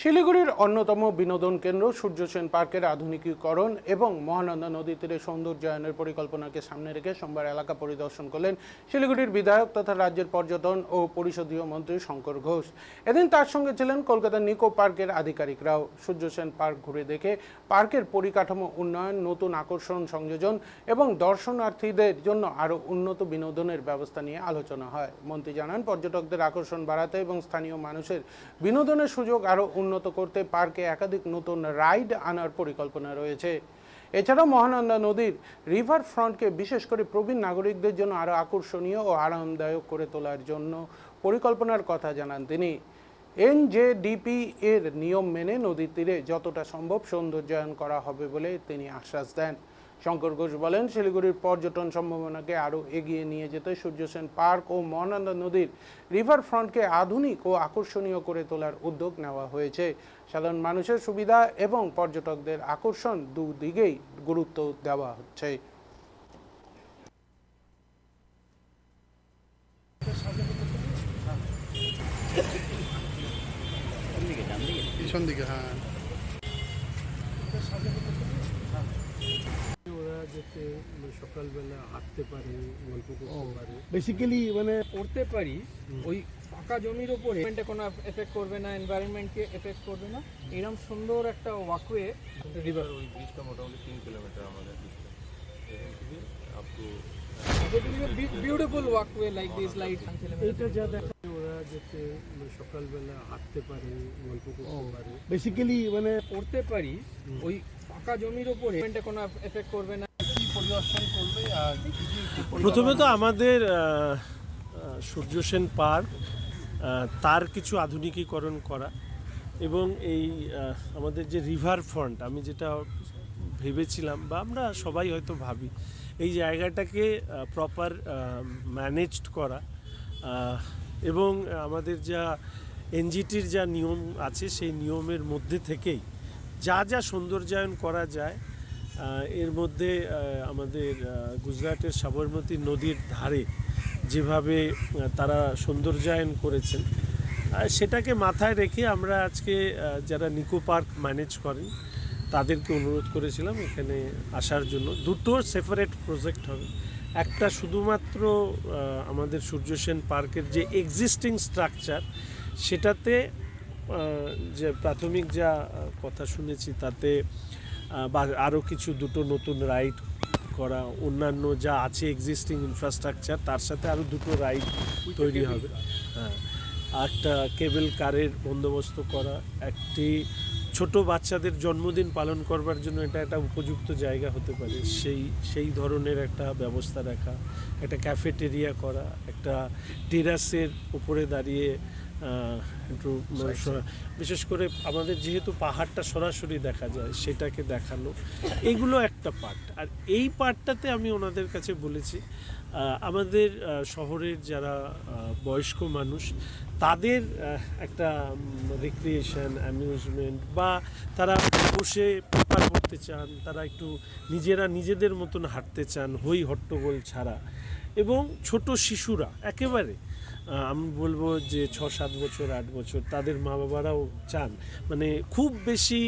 শিলিগুড়ির অন্যতম বিনোদন কেন্দ্র সূর্য সেন পার্কের আধুনিকীকরণ এবং মহানন্দা নদী তীরে সৌন্দর্যায়নের পরিকল্পনাকে সামনে রেখে সোমবার এলাকা পরিদর্শন করলেন শিলিগুড়ির বিধায়ক তথা রাজ্যের পর্যটন ও পরিষদীয় মন্ত্রী শঙ্কর ঘোষ। এদিন তার সঙ্গে ছিলেন কলকাতার নিকো পার্কের আধিকারিকরাও। সূর্য সেন পার্ক ঘুরে দেখে পার্কের পরিকাঠামো উন্নয়ন, নতুন আকর্ষণ সংযোজন এবং দর্শনার্থীদের জন্য আরও উন্নত বিনোদনের ব্যবস্থা নিয়ে আলোচনা হয়। মন্ত্রী জানান, পর্যটকদের আকর্ষণ বাড়াতে এবং স্থানীয় মানুষের বিনোদনের সুযোগ আরও উন্নত করতে পার্কে একাধিক নতুন রাইড আনার পরিকল্পনা রয়েছে। এছাড়াও মহানন্দা নদীর রিভার ফ্রন্টকে বিশেষ করে প্রবীণ নাগরিকদের জন্য আরও আকর্ষণীয় ও আরামদায়ক করে তোলার জন্য পরিকল্পনার কথা জানান তিনি। এনজেডিপি এর নিয়ম মেনে নদীর তীরে যতটা সম্ভব সৌন্দর্যায়ন করা হবে বলে তিনি আশ্বাস দেন। শঙ্কর ঘোষ বলেন, শিলিগুড়ির পর্যটন সম্ভাবনাকে আরও এগিয়ে নিয়ে যেতে সূর্য সেন পার্ক ও মহানন্দা নদীর রিভার ফ্রন্টকে আধুনিক ও আকর্ষণীয় করে তোলার উদ্যোগ নেওয়া হয়েছে। সাধারণ মানুষের সুবিধা এবং পর্যটকদের আকর্ষণ দুদিকেই গুরুত্ব দেওয়া হচ্ছে। পিছন দিকে, হ্যাঁ, যাতে সকালবেলা হাঁটতে পারে, গল্প করতে পারে, বেসিক্যালি মানে পড়তে পারি। ওই ফাঁকা জমির ওপরে কোনো এফেক্ট করবে না, এনভায়রনমেন্টকে এফেক্ট করবে না, এরকম সুন্দর একটা ওয়াকওয়ে রিভার। ওই ব্রিজটা মোটামুটি 3 কিলোমিটার আমাদের ব্রিজটা এখান থেকে up to beautiful walkway like this light. এইটা যা দেখা ওরা যাতে সকালবেলা হাঁটতে পারে, গল্প করতে পারে, বেসিক্যালি মানে পড়তে পারি। ওই ফাঁকা জমির ওপরে কোনো এফেক্ট করবে না। কি পরিদর্শন করবে আর প্রথমে তো আমাদের সূর্য সেন পার্ক তার কিছু আধুনিকীকরণ করা এবং এই আমাদের যে রিভার ফ্রন্ট, আমি যেটা ভেবেছিলাম বা আমরা সবাই হয়তো ভাবি, এই জায়গাটাকে প্রপার ম্যানেজড করা এবং আমাদের যা এনজিটির যা নিয়ম আছে সেই নিয়মের মধ্যে থেকেই যা যা সৌন্দর্যায়ন করা যায়। এর মধ্যে আমাদের গুজরাটের সাবরমতী নদীর ধারে যেভাবে তারা সৌন্দর্যায়ন করেছেন, সেটাকে মাথায় রেখে আমরা আজকে যারা নিকো পার্ক ম্যানেজ করেন তাদেরকে অনুরোধ করেছিলাম এখানে আসার জন্য। দুটো সেপারেট প্রজেক্ট হবে। একটা শুধুমাত্র আমাদের সূর্য সেন পার্কের যে এক্সিস্টিং স্ট্রাকচার, সেটাতে যে প্রাথমিক যা কথা শুনেছি তাতে বা আরও কিছু দুটো নতুন রাইড করা, অন্যান্য যা আছে এক্সিস্টিং ইনফ্রাস্ট্রাকচার তার সাথে আরও দুটো রাইড তৈরি হবে। হ্যাঁ, একটা কেবল কারের বন্দোবস্ত করা, একটি ছোট বাচ্চাদের জন্মদিন পালন করবার জন্য এটা একটা উপযুক্ত জায়গা হতে পারে সেই ধরনের একটা ব্যবস্থা রাখা, একটা ক্যাফেটেরিয়া করা, একটা টেরাসের উপরে দাঁড়িয়ে একটু বিশেষ করে আমাদের যেহেতু পাহাড়টা সরাসরি দেখা যায় সেটাকে দেখানো, এগুলো একটা পার্ট। আর এই পার্টটাতে আমি ওনাদের কাছে বলেছি আমাদের শহরের যারা বয়স্ক মানুষ তাদের একটা রিক্রিয়েশন, অ্যামিউজমেন্ট, বা তারা বসে পেপার পড়তে চান, তারা একটু নিজেদের মতন হাঁটতে চান হই হট্টগোল ছাড়া, এবং ছোট শিশুরা একেবারে আমি বলবো যে 6-7 বছর 8 বছর তাদের মা বাবারাও চান, মানে খুব বেশি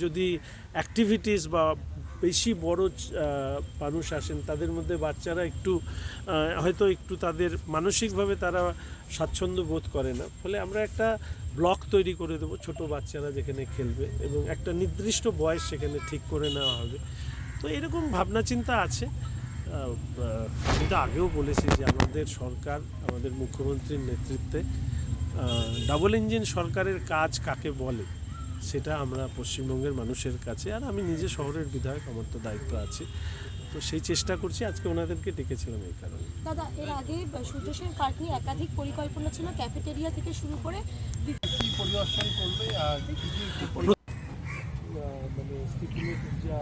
যদি অ্যাক্টিভিটিস বা বেশি বড় মানুষ আসেন তাদের মধ্যে বাচ্চারা একটু হয়তো একটু তাদের মানসিকভাবে তারা স্বাচ্ছন্দ্য বোধ করে না, ফলে আমরা একটা ব্লক তৈরি করে দেবো ছোট বাচ্চারা যেখানে খেলবে এবং একটা নির্দিষ্ট বয়স সেখানে ঠিক করে নেওয়া হবে। তো এরকম ভাবনা চিন্তা আছে। আমি তো আগেও বলেছি যে আমাদের সরকার, আমাদের মুখ্যমন্ত্রীর নেতৃত্বে ডাবল ইঞ্জিন সরকারের কাজ কাকে বলে সেটা আমরা পশ্চিমবঙ্গের মানুষের কাছে, আর আমি নিজে শহরের বিধায়ক, আমার তো দায়িত্ব আছে, তো সেই চেষ্টা করছি। আজকে ওনাদেরকে ডেকেছিলাম এই কারণে। দাদা, এর আগে সূর্য সেন পার্ক নিয়ে একাধিক পরিকল্পনা ছিল, ক্যাফেটেরিয়া থেকে শুরু করে কি পরিদর্শন করবে আর মানে স্টিপুলেটেড যা